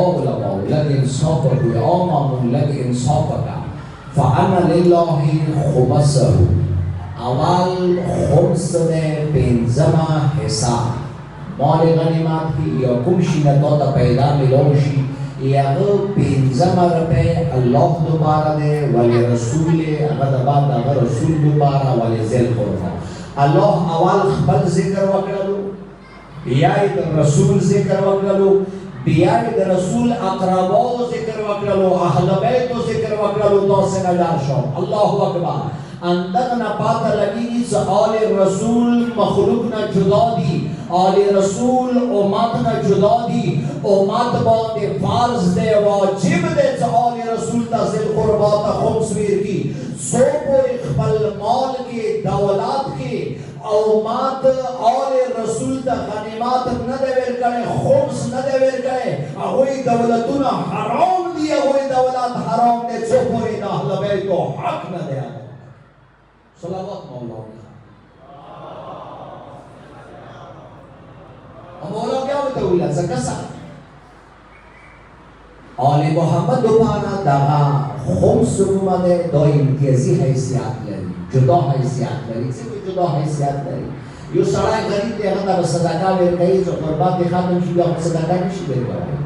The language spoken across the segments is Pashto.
علماء لگ انصاف کوئی آمامون لگ انصاف کا فانا لله خمسه اول خمس پنځمه حصہ مال غنیمت کی یا کوم شي نه تا پیدا ملو شي یا پنځمه روپۍ الله دوباره دی ولی رسول هغه د بعد هغه رسول دوباره ولی ذل قربا الله اول خپل ذکر وکړلو بیا د رسول ذکر وکړلو بیا د رسول اقرباو ذکر وکړلو اهل بیت ذکر وکړلو تاسو نه لار شو الله اکبر اندغنا پاتا لگی سے آل رسول مخلوق نہ جدا دی آل رسول امت نہ جدا دی امت باندے فرض دے واجب دے سے آل رسول تا ذل قربا تا خمس ویر کی سو کو اقبل مال کے دولات کے امت آل رسول تا غنیمات نہ دے ویر کرے خمس نہ دے ویر کرے اگوی دولتنا حرام دی اگوی دولت حرام دے سو کو اہل بیت کو حق نہ دے صلوات مولا مولا کیا ہوتا ہوئی لازا کسا آل محمد دوبارہ داغا خمس رومده دا امتیازی حیثیت لری جدا حیثیت لری سے کوئی جدا حیثیت لری یو سڑای غریب دے غدا بصدقہ ورکئی جو قربات دے خاتم شو بیا بصدقہ نشی ورکئی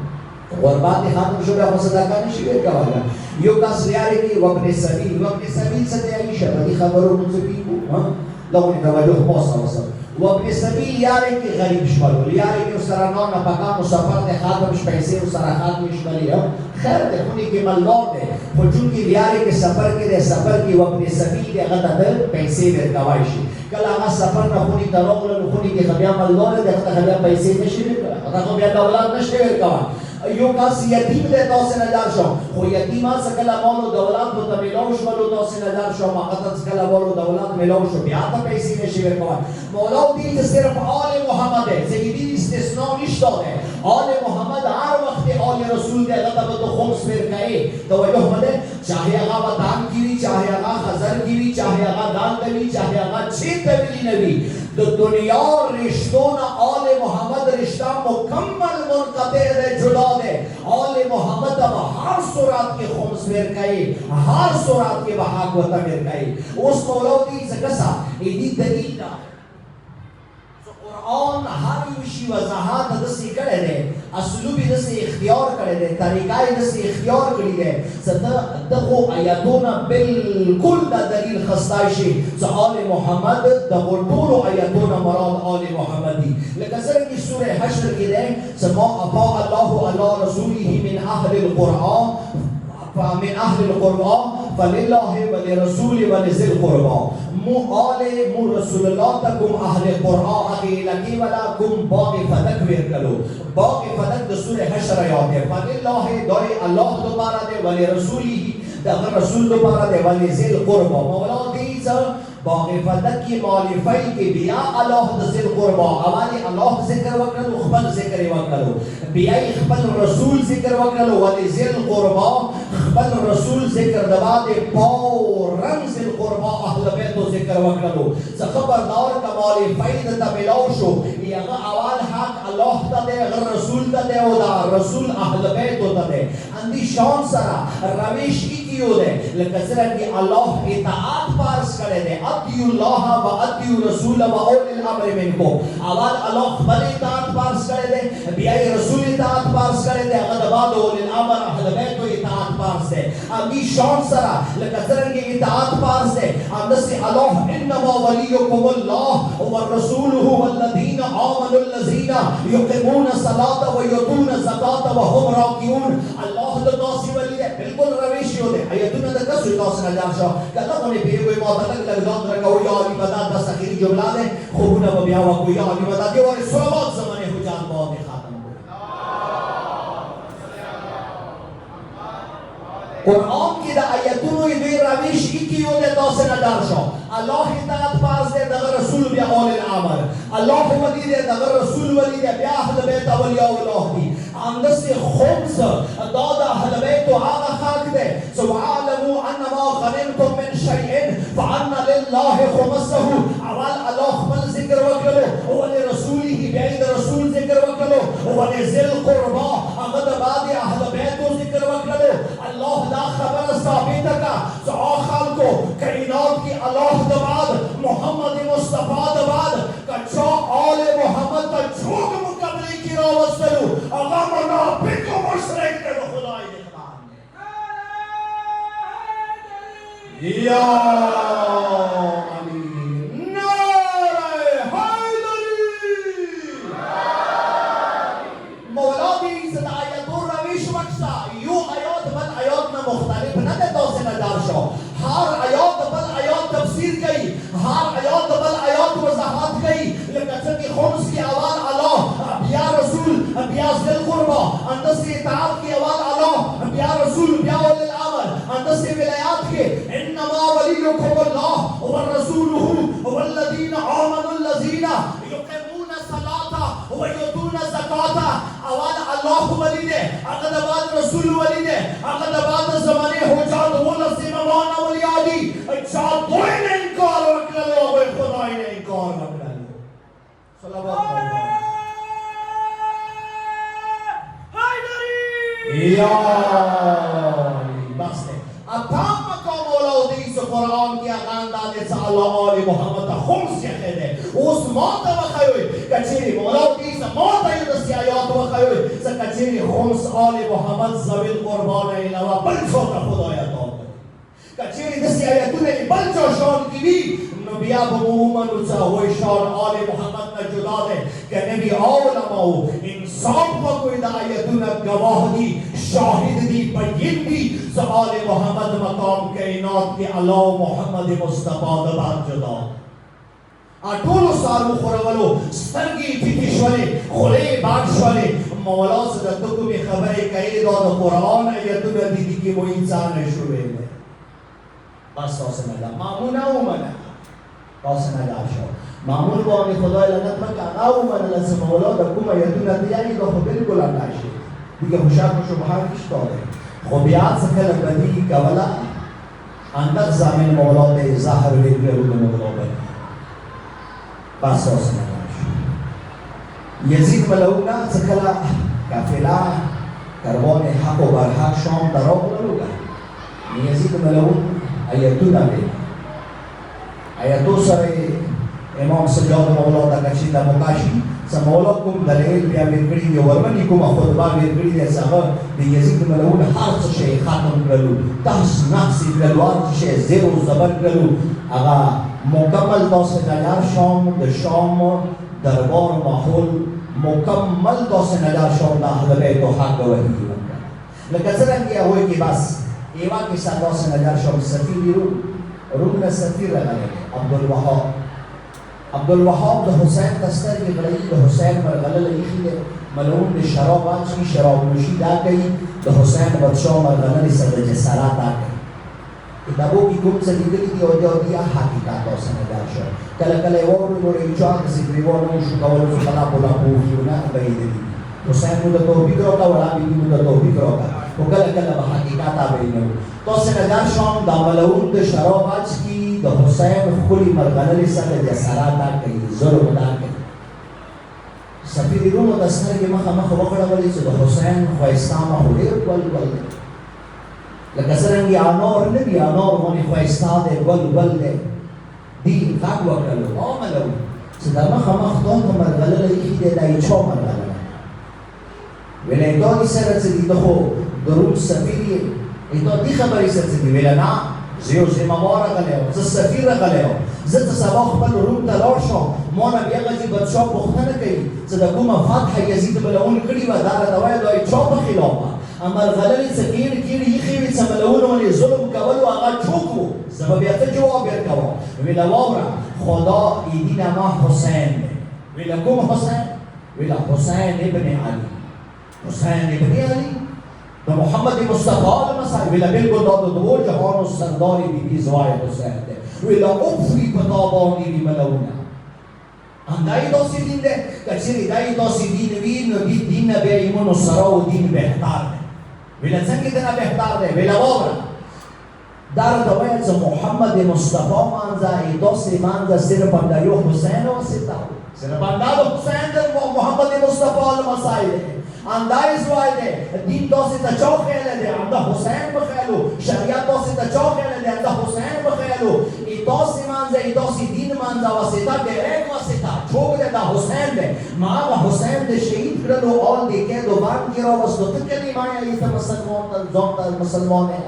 قربات ختم شو بیا صدقه نشي ورکولی یو کس لیاره کی وابن سبیل څه دی عیشه په دې خبرو موږ پیګو لغونی توجه پاسه وسه وابن سبیل یاره کی غریب شمالو یاره کی سره نو نه پکا مسافر ده خاتم پیسې سره خاتم شمالي خیر ده خونی کې مالدار ده خو چون کې یاره کی سفر کې ده سفر کې وابن سبیل ده غدا ده پیسې ورکوي شي کله هغه سفر نه خونی تروغله خونی کې بیا مالدار ده هغه پیسې نشي ورکوي هغه بیا دولت نشي ورکوي یو کس یتیم ده تاسو نه در شو خو یتیم از کلا مال و دولت بو تمیلو شو ولو تاسو نه در شو مقصد کلا مال و دولت ملو شو بیا تا پیسې نشي ورکوي مولا دې صرف آل محمد ہے زیدی استثناء نشته ده آل محمد هر وخت آل رسول ده غدا به تو خمس ورکای توجه بده چاہے هغه دان کیوی چاہے هغه خزر کیوی چاہے هغه دان کوي چاہے هغه چی کوي نبی د دنیا رشتون آل محمد رشتہ مکمل منقطع ده جدا ده آل محمد اب ہر صورت کے خمس ورکائی ہر صورت کے بحاق وطا ورکائی اس مولاو دی زکسا ایدی دلیل دا قرآن ہر یوشی وضاحات دسی کرے دے اسلوبی دسی اختیار کرے دے طریقائی دسی اختیار کری دے دخو آیاتونا بالکل دا دلیل خستائشی سا آل محمد دخو طول آیاتونا مراد آل محمد دی لیکن سرکی سورہ حشر کی دے سما افا اللہ اللہ رسولی من اہل القرآن فمن اهل القرآن فلله ولرسول ولذي القربى مو آل مو رسول الله تکم اهل قرآن اغیلکی ولکم باقی فتک ورکلو باقی فتک دستور حشر یاد ہے فلله دای اللہ دوبارہ دے ولرسولی دغه رسول دوباره دی ولی ذل قربا مولا دیزا باقی فتک کی مالفی کی بیا الله د ذل قربا اولی الله ذکر وکړو خپل ذکر وکړو بیا خپل رسول ذکر وکړو ولی ذل قربا خپل رسول ذکر دبا دی پورن ذل قربا اهل بیت ذکر وکړو څه خبردار کمال فید ته ملاو شو یغه اول حق الله ته دی رسول ته دی او دا رسول اهل بیت ته دی اندی شان سره رویش کیو دے لکسرہ کی اللہ اطاعت پارس کرے دے اطیعوا اللہ و اطیعوا رسول و اولی الامر منکو اول اللہ خبر اطاعت پارس کرے دے بیائی رسول اطاعت پارس کرے دے اگر بعد اولی الامر اہل بیت و اطاعت پارس دے امی شان سرا لکسرہ کی اطاعت پارس دے اندسی اللہ انما ولیکم اللہ والرسولہ والذین آمنوا الذین یقیمون الصلاة و یؤتون الزکاة و هم راکعون اللہ دتاسی ولی دے بالکل رویشی ہو دے ایتونه د کسو تاسو نه جان شو کله مونږ په یوه ماده تک لږ درکو یا علی بدات بس اخیری جمله ده خوبونه به بیا وکړو یا علی بدات یو صلوات زمانه حجات باندې ختم قرآن کی دا ایتونو دوی رویش کیو ده تاسو نه جان شو الله اطاعت پاس ده دغه رسول بیا اول الامر الله ودی ده دغه رسول ولی ده بیا اهل بیت اولیاء الله دی اندس خمس داد اهل بیت هغه خاک ده سبحانه انما غنمتم من شيء فان لله خمسه اول الله خپل ذکر وکړو او رسوله بیا رسول ذکر وکړو او ذل قربا هغه د بعد یا علی نعره حیدری مولادی صد آیت رویش بخشا یو آیات بل آیات میں مختلف نہ دے تو سے نظر شو ہر آیات بل آیات تفسیر کی ہر آیات بل آیات وضاحت کی لکچن کی خمس کی آوال اللہ بیا رسول بیا ذل قربا اندس کی اطاعت کی آوال اللہ بیا رسول بیا ولی الامر اندس کی ولایات کے انما ولیکم اللہ ورسولہ والذین آمنوا الذین یقیمون الصلاة ویؤتون الزکاة اول اللہ ولی دے اقد بعد رسول ولی دے اقد بعد زمانے حجات ولس امامان ولیادی اچھا دوئی نے انکار وکللو بے خدای نے انکار وکللو صلوات حیدری یا بس دے اب تام مقام اولادیس قرآن کی اغان دانے سے اللہ آل محمد خمس یخید ہے اس موت وخیوئی کچھری اولادیس موت ایدسی آیات وخیوئی سے کچھری خمس آل محمد زویل قربان علاوہ بلچو کا خدایت ہوتا ہے کچھری دسی آیتوں نے بلچو شان کی بھی نبیہ بمومن اچھا ہوئی شان آل محمد نے جدا دے کہ نبی علماء انسان کو کوئی دعایتوں نے گواہ دی شاہد دی بین دی سوال محمد مقام کائنات کے اللہ محمد مصطفیٰ دبات جدا اٹولو سارو خورولو سترگی تیتشولی خلی باکشولی مولا صدا تکو بھی خبری کئی داد قرآن ایتو دیدی کی وہ انسان شروع ہے بس توسن اللہ معمون اومنہ توسن اللہ شو معمول بامی خدای لنت مکان اومنہ لسه مولا دکوم ایتو ندیانی دو خود بلکل اللہ شید دیگه مشاک و شبهان کش داره خوبیات سکل بدی کولا اندر زمین مولاد زهر ویدوی رو مولاد بس آسان نگاش یزید ملعونا سکل کافلا کروان حق و برحق شام در آب لوگا یزید ملعون ایتو نبید ایتو سر امام سجاد مولاد کشید مقاشی سمولاد کم دلیل بیا ویرکڑی دی ورمنی کم خطبا ویرکڑی دی ساغا دی یزید ملعون هر شی ختم کرلو تحس نحسی کرلو هر شی زیر و زبر کرلو اغا مکمل داست نجار شام در شام دربار ماحول مکمل داست نجار شام دا اهل بیت و حق و وحیدی بکر لکه سرنگی ہوئی که بس ایوان که سا داست نجار شام سفیری رو نه سفیر رغلی عبدالوهاب ده حسین تستر کی غلی ده حسین پر غلل ایخی ده ملعون ده شراب آنچی شراب نوشی دا کئی ده حسین بدشاہ مر غلل صد جسارات آکئی کتابوں کی گم سے نکلی دی اور جو دیا حقیقات اور سمجھار شو کل کل ایوار رو ایچوان کسی گریوار نوشو کولو سو خلا پولا پوفیونا بید دی حسین مدہ توفیق روکا ولا بیدی مدہ توفیق روکا وہ کل کل بحقیقات آبینو تو سمجھار شوان دا ملعون ده شراب آج کی ده حسین خلی مرغلل صد جسارات آکئی ظلم دا آکئی سفیری روم و دستر کے مخا وقڑا ولی سو ده حسین خوستان خودیر ول لکه سرنگی آنار نبی آنار مانی خواه بل ده دی غق وکرلو آملو صدا مخدان که مرغلل ایخی ده دایی چا مرغلل ولی ایتانی سرت سدی دخو درون سفیری ایتان دی خبری سرت سدی ولی نا زیو زیمما رغلیو زد سفیر رغلیو زد سباخ بل روم تلار شو مانا بیاغجی بدشا پختن کئی صدا کوم فتح یزید بلعون کری و دار دوای دایی چا بخلافا اما الغلل سکین کیری یخیوی سملعون ولی ظلم کولو آقا چوکو سببیت جواب ارکوا ویلا وابرا خدا ایدین ما حسین ویلا کوم حسین ویلا حسین ابن علی حسین ابن علی تو محمد مصطفیٰ المسائی ویلا بلکل دادو دو جهان و سرداری بی بی زوای حسین ده ویلا افری پتابانی بی ملعونه اندایی داسی دین ده کچری دایی داسی دین وین و دین به ایمان و سرا و دین بهتر ده ویلا زنگی دنا بهتر ده ویلا وابرا در دوایت محمد مصطفى منزا ایداسی منزا سر پندایو حسین و ستا سر پندایو حسین ده محمد مصطفى المسائی ده اندای زوای ده دین داسی تا چا خیله ده اندا حسین بخیلو شریعت داسی تا چا خیله ده اندا حسین بخیلو ایداسی منزا ایداسی دین منزا و ستا گرک و ستا چوک ده دا حسین ده ما و حسین ده شهید کرد کړلو اول دې کېدو باندې راوستو ته کلمه یې ته مسلمان ته ځان ته مسلمان یې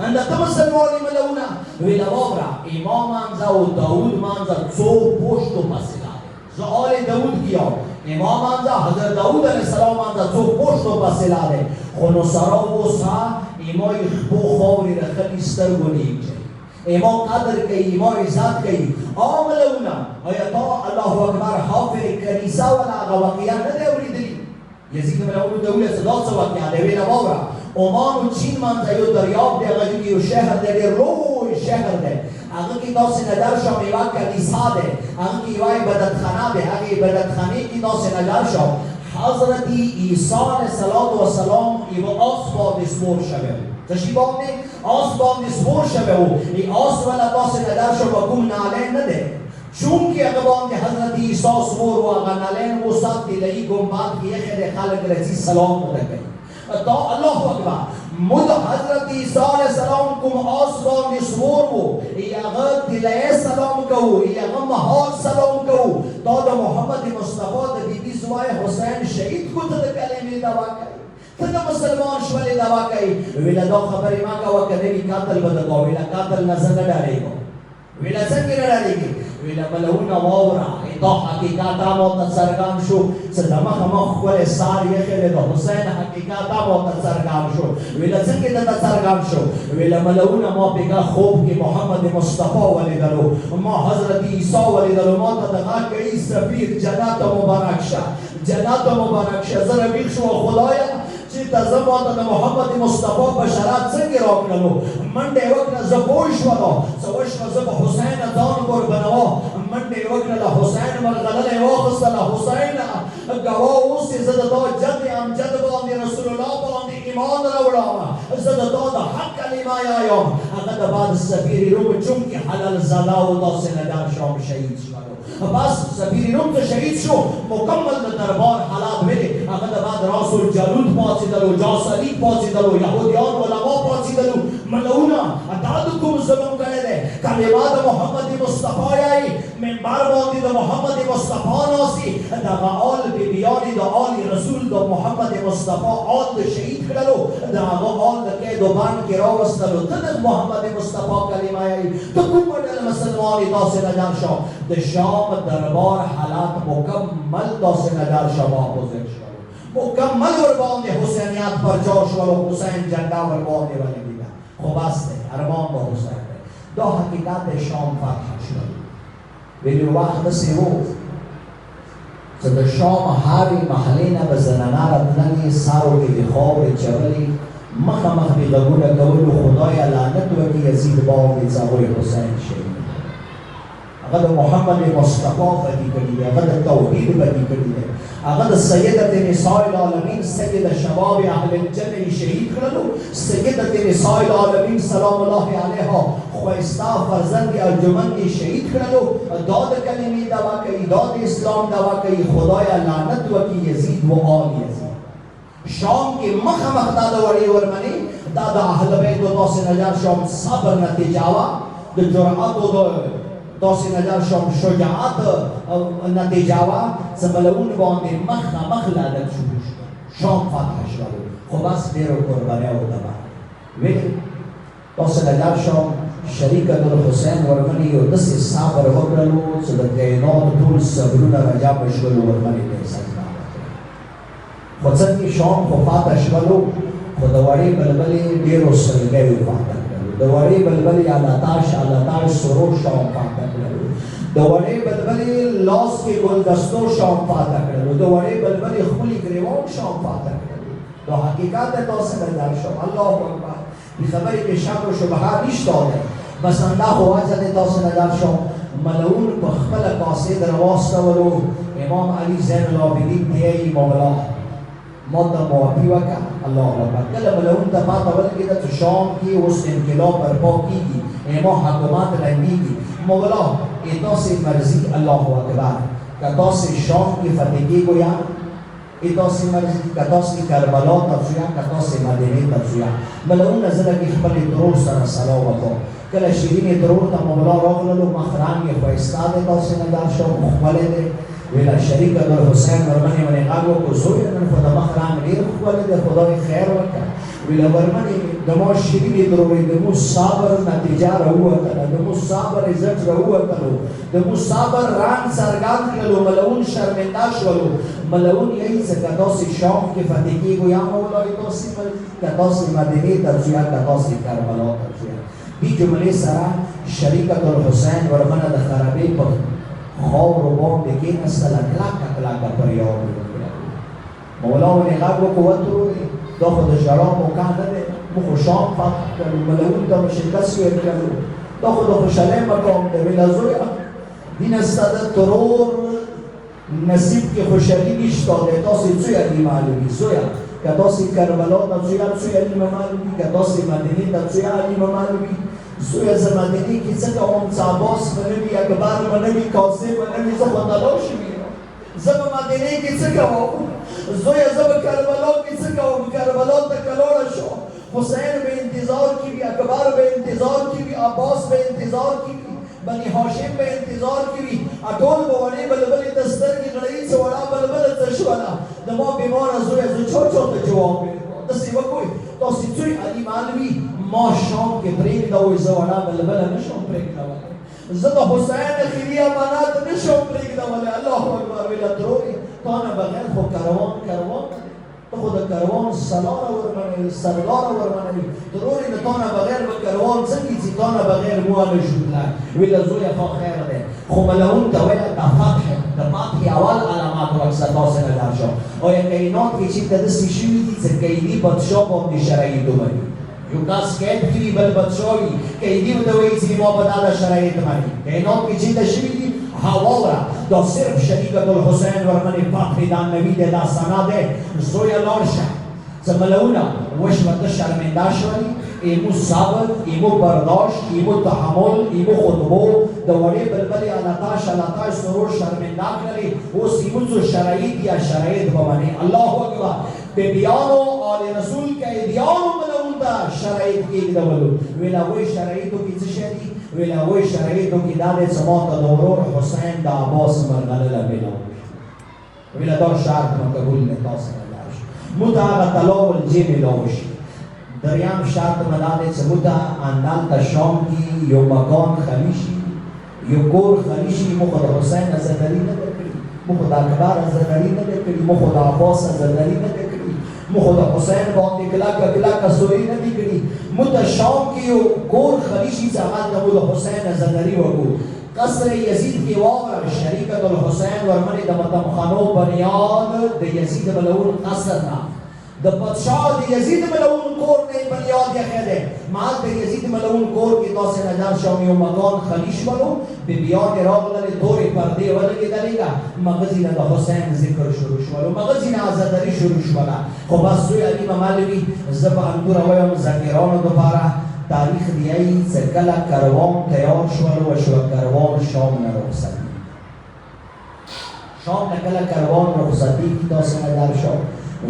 انده ته مسلمان یې ملونه ویله واوره امام حمزه او داود مانزه څو پشتو پسې لاړې زه آل داود کیا امام حمزه حضرت داود علیه السلام مانزه څو پشتو پسې لاړې خو نو سره اوسه ایمای خبو خاورې رخلي سترګو نیږدې ایما قدر کئی ایما عزت کئی آملونا آیا تا اللہ اکبر حافظ کنیسا والا آغا واقعا نده اولی دلی یزید ملونو دوله صدا سا واقعا دوی نوابرا عمان و چین منزه یو دریاب ده آغا جو که یو شهر ده ده روی شهر ده آغا که داس ندر شا میوان کنیسا ده آغا که یوای بدتخانه ده آغا بدتخانه که داس ندر شا حضرت عیسی علیه السلام ایو آسباب اسمور شده تشریبانی آسبانی سپور شده او ای آس والا داس ندر شو با کم نالین نده چون که اقبان دی حضرت عیسی سپور و اغا نالین و سات دیلئی گمباد کی خیر خالق رسی سلام مدکن تا اللہ اکبر مد حضرت عیسی علیہ السلام کم آسبانی سپور و ای اغا دیلئی سلام کهو ای اغا محال سلام کهو تا دا محمد مصطفیٰ دا بی بی زوائے حسین شہید کو تا دا کلمی دوا کهی ته مسلمان شولې دوا کوي ویله دا خبرې ما کوه که نوي قاتل به درکوه ویله قاتل نه زه نه ډارېږم ویله څنګه نه ډارېږي ویله ملونه واوره دا حقیقت هم ورته څرګند شو چې د مخه مخ ښکلی سار یخې د حسین حقیقت هم ورته څرګند شو ویله څنګه درته څرګند شو ویله ملونه ما بېګا خوب کې محمد مصطفی ولیدلو ما حضرت عیسی ولیدلو ما ته د غږ کوي سفیر جنت مبارک شه جنت مبارک شه زه ربیق شو خدایه چې تازه ماته د محمد مصطفی بشارت څنګه راکړلو منډه وکړه زه پوه شولو څه وشوه زه به حسین ځان قربانوه منډه وکړه له حسین مرغلره یې واخیستله حسین ګواه اوس چې زه د تا جد امجد باندې رسول الله باندې ایمان راوړم زه د تا د حق کلمه یم هغه د بعد سفیر روم چونکې حلال زاده و داسې ندر شام شهید شولو بس سفیر روم ته شهید شو مکمل د دربار حالات ویلې هغه د بعد رسول جالوت پاڅېدلو جاسلیک پاڅېدلو یهودیان علما پاڅېدلو ملونه دا د کوم ظلم کړی دی کلمه د محمد مصطفی یایي منبر باندې د محمد مصطفی ناسي دغه آل بیبیانې د آل رسول د محمد مصطفی آل د شهید کړلو د هغه آل د قید و بند کې راوستلو ته د محمد مصطفی کلمه یایي ته کومه ډله مسلمان یې داسې ندر شو د شام دربار حالات مکمل داسې ندر شو اپوزیت شو مکمل ورباندې حسینیت پرچار شولو حسین جنډه ورباندې ولګېده خو بس دی ارمان به حسین دی دا حقیقت شام فتح شول ویلو وخت داسې و چې د شام هرې محلې نه به زنانه راتللې سرو کې د خاورې چولې مخامخ دې غږونه کولو خدایه لعنت وکړي یزید باندې ځوی حسین شهید هغه د محمد مصطفی بدي کړي دی هغه د توحید بدي کړي دی هغه د سیدت نساء العالمین سید شباب اهل الجنه شهید کړلو سیدت نساء العالمین سلام الله علیها خواستا فرزند ارجمند شهید کړلو دا د کلمې دوا کوي دا د اسلام دوا کوي خدایا لعنت وکړي یزید و آل یزید شام کې مخامخ دا د وړې ورمنې دا د اهل بیت و داسې نجار شام صبر نتیجه وه د جرأت و داسې نجار شام شجاعت نتیجه وه چې ملعون باندې مخامخ لعنت شروع شو شام فتح شول خو بس ډېرو قربانیو ته ویلې داسې نجار شام شریک حسین ورمنې یو داسې صبر وکړلو چې د کائنات ټول صبرونه راجمع شول ورمنې ته یې سجده خو څنګه شام خو فتح شولو خو د وړې بلبلې ډېرو سلګیو فتح کړلو د وړې بلبلې الاتاش سرور شام فتح کړلو د وړې بلبلې لاس کې ګلدستو شام فتح کړلو د وړې بلبلې خپلې ګریوان شام فتح کړلو دا حقیقت دی تاسې بدل شو الله اکبر دې خبرې کې شک و شبهه نشته دی بس همدا خو وجه دی تاسې بدل شو ملعون په خپله قاصد راواستولو امام علي زین العابدین دی مولا ما ته معافي وکړه الله اکبر کله ملعون ته پاته ولګېده چې شام کې اوس انقلاب برپا کېږي امام حکومت رنګېږي مولا ای تاسې مرضي الله اکبر که تاسې شام کې فتح کېږو یا ای تاسې مرضي که تاسې کربلا ته ځو یا که تاسې مدینې ته ځو یا ملعون زه لږې خپلې ترور سره سلا وکړو کله شیرینې ترور ته مولا راغللو مخ رنګ یې ښایسته دی تاسې نظر شو ښکلی دی ویلا شریک الحسین ورمنې ونې غږ وکړو زویه نن خو د مخ رنګ ډېر ښکلی دی خدای خیر وکړه ویلا ورمنې د مو شیرینې دروړې د مو صبر نتیجه راووتله د مو صبر عزت راووتلو د مو صبر رنګ څرګند کړلو ملعون شرمنده شولو ملعون یهی ځکه داسې شام کې فتح کېږو یا مولای داسې که داسې مدینې ته ځو یا که داسې کربلا ته ځو دې جملې سره شریکة الحسین ورمنه د خرابې په خاورو باندې کېناستله کلکه کلکه پر یاد وکړه مولا ونې غږ وکړو وترورې دا خو د ژړا موقع نه دی موږ خو شام فتح کړو ملعون ته مو شکست ورکړو دا خو د خوشحالۍ مقام دی ویله زویه دینه ستا د ترور نصیب کې خوشحالي نشته دی تاسې څویه دې معلومي زویه که تاسې کربلا ته څویه څویه نیمه معلومي که تاسې مدینې ته څویه نیمه معلومي زویه زه مدینې کې څه کوم څه عباس به نه وي اکبر به نه وي قاسم به نه وي زه خو تلاو شوي یم زه به مدینې کې څه کوم زویه زه به کربلا کې څه کوم کربلا ته که لاړه شم حسین به انتظار کې وي اکبر به انتظار کې وي عباس به انتظار کې وي بني هاشم به انتظار کې وي ټول به وړې بلبلې د سترګې غړۍ څه وړه بلبله څه شوله د ما بیماره زویه زه چا ته جواب داسې وکړئ تاسې څوی علي معلوي ما شام کې پرېږده وایي زه وړه بلبله نه شم پرېږدولی زه د حسین خیري امانت نه شم پرېږدولی الله اکبر ویله ترورې تا نه بغیر خو کروان ته خو د کروان سلاره ورمنوي سرلاره ورمنوي ترورې د تا نه بغیر به کروان څنګه ځي تا نه بغیر مو نه شو تللی ویله زویه خو خیر دی خو ملعون ته ویله د فتح اول علامات ورکسه تاسې نه در شو آیا کائنات کې چېرته داسې شوي دي چې قیدي بادشاه باندې شرایط ومني یو کس قید کړي بل بادشاه وي قیدي ورته وایي چې ما به دا د شرایط مني کائنات کې چېرته شوي دي هواوره دا صرف شریکة الحسین ورمنې فتح دا نوي دی دا سنا دی زویه لاړ شه څه ملعونه وشوه ته شرمنده شولې ایمو صبر ایمو برداشت ایمو تحمل ایمو خطبو د وړې بلبلې علتاش سرور شرمنده کړلې اوس ایمو څو شرایط یا شرایط به منې الله اکبر بیبیانو آل رسول قیدیانو ملعون ته شرایط کېږدولو ویله وایي شرایطو کې څه شی دي ویله وایي شرایطو کې دا دی چې ما ته د ورور حسین د عباس مرغلله میلاو ویله دا شرط مو قبول دی تاسې نه لاړ شو مو ته هغه طلا والجې میلاو شي دریم شرط مدا دی چې مو ته همدلته شام کې یو مکان خالي شي یو کور خالي شي مو خو د حسین عزاداري نه ده کړې مو خو د اکبر عزاداري نه ده کړې مو خو د عباس عزاداري نه ده کړې مو خو د حسین باندې کلکه سوري نه دي کړي مو ته شام کې یو کور خالي شي چې هغه مو د حسین عزاداري وکړو قصر یزید کې واوره شریکة الحسین ورمنې د متمخانو بنیاد د یزید ملعون قصر نه د پادشاه د یزید ملعون کور نه بنیاد یې دی مال د یزید ملعون کور کې تاسې نظر شوم یو مکان خالي شولو بیبیانې راغللې تورې پردې ولګېدلې مغزې نه د حسین ذکر شروع شولو مغزې نه عزاداري شروع شوله خو بس زوی علي به معلومي زه به انګوره وایم ذکیرانو دپاره تاریخ دیایی چې کله کروان تیار شولو وشوه کروان شام نه رخصتي شام نه کله کروان رخصتي کي تاسې نظر شو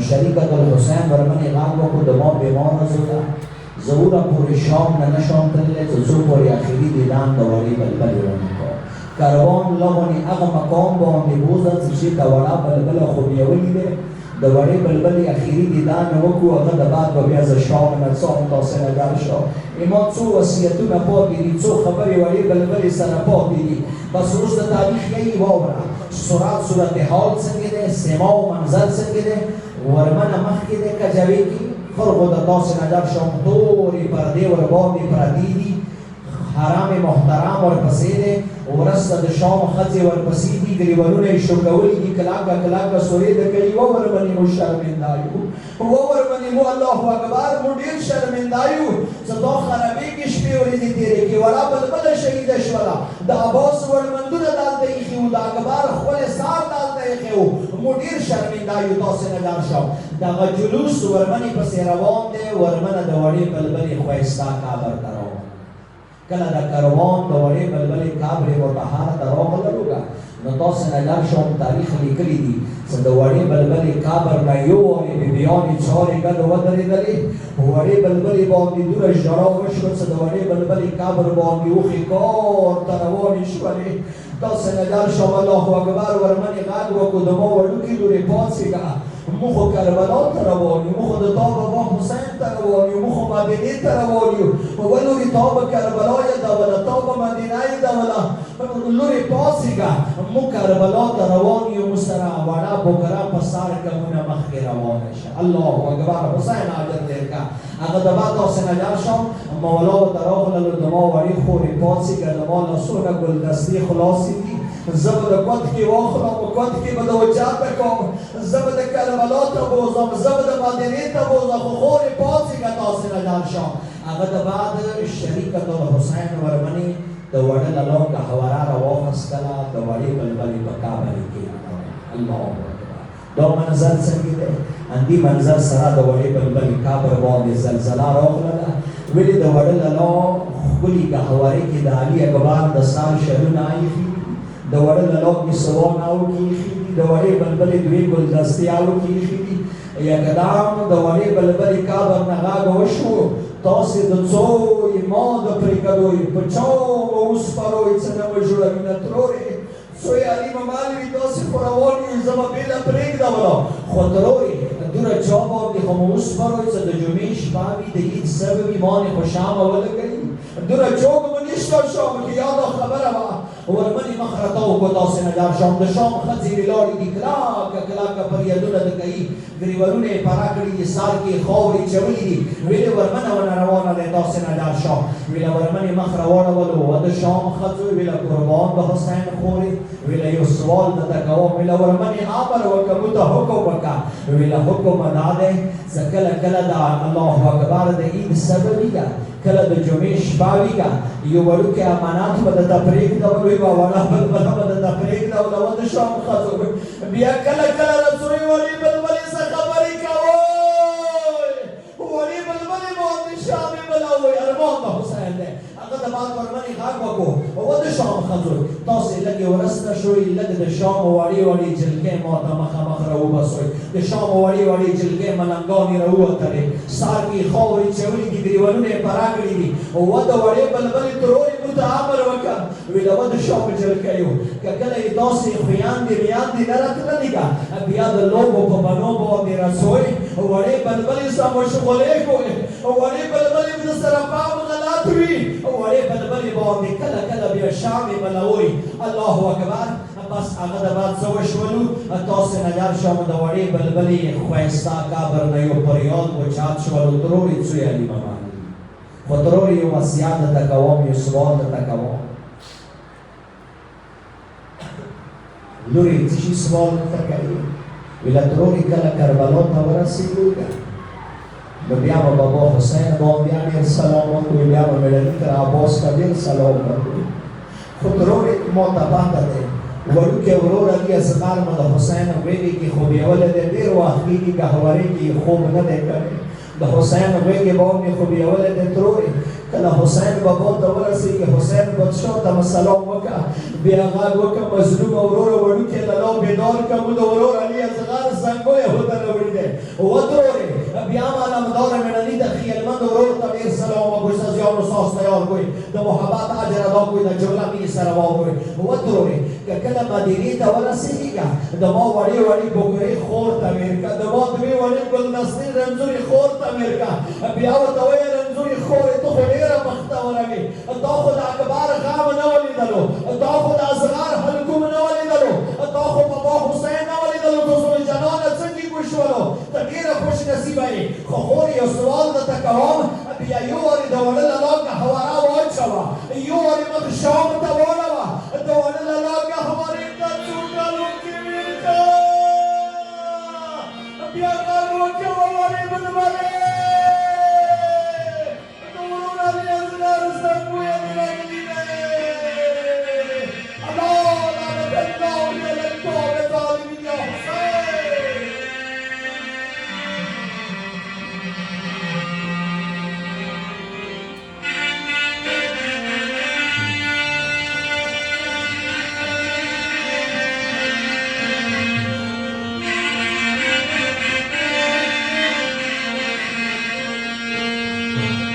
شریکة الحسین ورمنې غږ وکړو د ما بیماره زویه زه اوره پورې شام نه نشم تللی چې څو پورې اخري دیدن د وړې بلبلې ونکړو کروان لغونې هغه مقام باندې بوځه چې چېرته وړه بلبله خو بیولي دی د وړې بلبلې اخري دیدن وکړو هغه د بعد به بیا زه شام نه څوم تاسې نظر شو ما څو وصیتونه پاتې دي څو خبرې وړې بلبلې سره پاتې دي بس اوس د تاریخ یې واوره صورتحال څنګه دی سما و منظر څنګه دی ورمنه مخکې دی کجاوې کې خلقو د تاسې نظر شوم تورې پردې ورباندې پرتې دي حرام محترم ورپسې دی وروسته د شام ښځې ورپسې دي ګریوانونه یې شوکولي دي کلکه سورې د کوي وورمنې مو شرمنده یو وورمنې مو الله اکبر مو ډېر شرمنده یو چې دا خرابېږي شپې ورځې تېرې کړي وړه بلبله شهیده شوله د عباس ورمندونه دلته ایښي وو د اکبر ښکلی سار دلته ایښی وو مو ډېر شرمنده یو تاسې نظر شو دغه جلوس ورمنې پسې روان دی ورمنه د وړې بلبلې ښایسته قبر ته روان کله د کاروان د وړې بلبلې کابرې متحره ته راغللو نو تاسو نه لاړ شم تاریخ لیکلی دي چې د وړې بلبلې کابر نه یو وارې بیبیانې چارې ګډ ودرېدلې وړې بلبلې باندې دوره ژړا وشوه چې د وړې بلبلې کابر باندې اوښې کار ته روانې شولې تاسو نه لاړ شم الله اکبر ورمنې غږ وکړو د ما وړوکې لورې پاڅېږه موږ خو کربلا ته روان یو موږ د تا بابا حسین ته روان یو موږ مدینې ته روان یو ولورې تا به کربلا یادوله تا به مدینه یادوله لورې پاڅېږه موږ کربلا ته روان یو موږ سره وړه بوکره په سر ګامونه مخکې روانه شه الله اکبر حسین حاضر دی که هغه د بعد داسې نه لاړ شم مولا ورته راغللو د ما وړې خورې پاڅېږه د ما لاسونه ګلدستې خلاصې دي زه به د کوټ کې واخلم په کوټ کې به د وجاته کوم زه به د کربلا ته بوځم زه به د مدینې ته بوځم خو خورې پاڅېږه تاسې نه لاړ شم هغه د بعد شریکة الحسین ورمنې د وړه له لونګه حواره راواخیستله د وړې بلبلې په کابل کې الله اکبر دا منظر څنګه دی اندي منظر سره د وړې بلبلې کابل باندې زلزله راغله ولې د وړه له ښکلي ګهوارې کې د علي اکبر د سال شلونه ایښي د وړه له لونګې سوان اوکې ایښي دي د وړې بلبلې دوې ګلدستې اوکې ایښي دي یکدام د وړې بلبلې کابل نه غږ وشو تاسې د څو ما د پرېږدوی په چا به وسپاروئ څه نه به جوړوینه ترورې څو یې علي ممالوي تاسې خو روان یو زه به بېله پرېږدوله خو ترورې دوره چا باندې خو مو وسپاروئ څه د جمعې شپه وي د عید سبه وي مانې خو شامه ولګوي دوره چوک به نشته شام کې یاده خبره وه ورمنې مخ راته وکړو تاسې نه لاړ شام د شام ښځې ولاړې دي کلاکه کلاکه فریادونه د کوي ګریوالونه یې پره کړي دي سار کې خاورې چولي دي ویلې ورمنه ونه روانه دی تاسې نه لاړ شام ویله ورمنې مخ راواړولو و د شام ښځو ویله قربان د حسین خورې ویله یو سوال درته کوم ویله ورمنې امر وکړه موږ ته حکم وکړه ویله حکم دا دی زه کله کله د الله اکبر د عید سبه ویږه کله د جمعې شپه ویږه یو وړوکی امانت به درته پرېږدولو یوه وړه بلبله به درته پرېږدوله و د شام ښځو بیا کله کله رسوی وړې بلبلې څه خبرې کوئ وړې بلبلې باندې شامې بلوئ ارمان د حسین دی هغه د بعد ورمنې غږ وکړو و د شام ښځو تاسې لږې ورسته شوئ لږ د شام وړې وړې جلکۍ ماته مخامخ راوباسئ د شام وړې وړې جلکۍ ملنګانې راووتلې سار کې خاورې چولې دي ګریوالونه یې پره کړي دي و د وړې بلبلې ترورې موږ ته امر وکړه ویله و د شام جلکیو که کله یې داسې خویاندې میاندې نه راتللې که بیا د لوبو په بنو باندې رسوئ وړې بلبلې سره مشغولې کوئ وړې بلبلې د سره پام غلط وي وړې بلبلې باندې کله کله بیا شامې بلوئ الله اکبر بس هغه د بعد څه وشولو تاسې نه لاړ شم د وړې بلبلې ښایسته کابر نه یو پریاد وچات شولو ترورې څو یې علي ممالي خو ترورې یو وصیت درته کوم یو سوال درته کوم لورې څه شي سوال درته کوي ویله ترورې کله کربلا ته ورسېږو نو بیا به بابا حسین باندې ډېر سلام وکړو بیا به مېړني تر عباس ته ډېر سلام وکړو خو ترورې ما ته پته دی وړوکی ورور علي اصغر مو د حسین غېږې کې خوبیولی دی ډېر وخت کېږي ګهوارې کې خوب نه دی کړی د حسین غېږې باندې خوبیولی دی ترورې کله حسین بابا ته ورسېږي حسین بادشاه ته سلام وکړه بیا غږ وکړه مظلومه وروره وړوکی له لا بیدار کړه مو د ورور علي اصغر زنګو یې ورته راوړي دی وترورې بیا معلمدار مېړني د خیالمند ورور ته ډېر سلام وکړئ سازیانو ساز تیار کړئ د محبت اجر ادا کړئ د جمله مینې سره واورئ وترورې که کله مدینې ته ورسېږي د ما وړې وړې بوکرې خور ته مېر کړه د ما دوې وړې ګلدستې رنځورې خور ته مېر کړه بیا ورته ویې رنځورې خورې ته خو ډېره بختوره وې تا خو د اکبر غم نه ولیدلو تا خو د اصغر حلقوم نه ولیدلو تا خو بابا حسین نه ولیدلو ته ذوالجلاله څنګه وشولو ته ډېره خوش نصیبه یې خو خور یو سوال درته کوم بیا یو وارې د وړه له لانګه هواره واچوه یو وارې مخ شام ته واړوه د وړه له لانګه هوارې ته څو ډالو کې ویل کړه بیا غږ وکړه وړې بلبلې Thank you.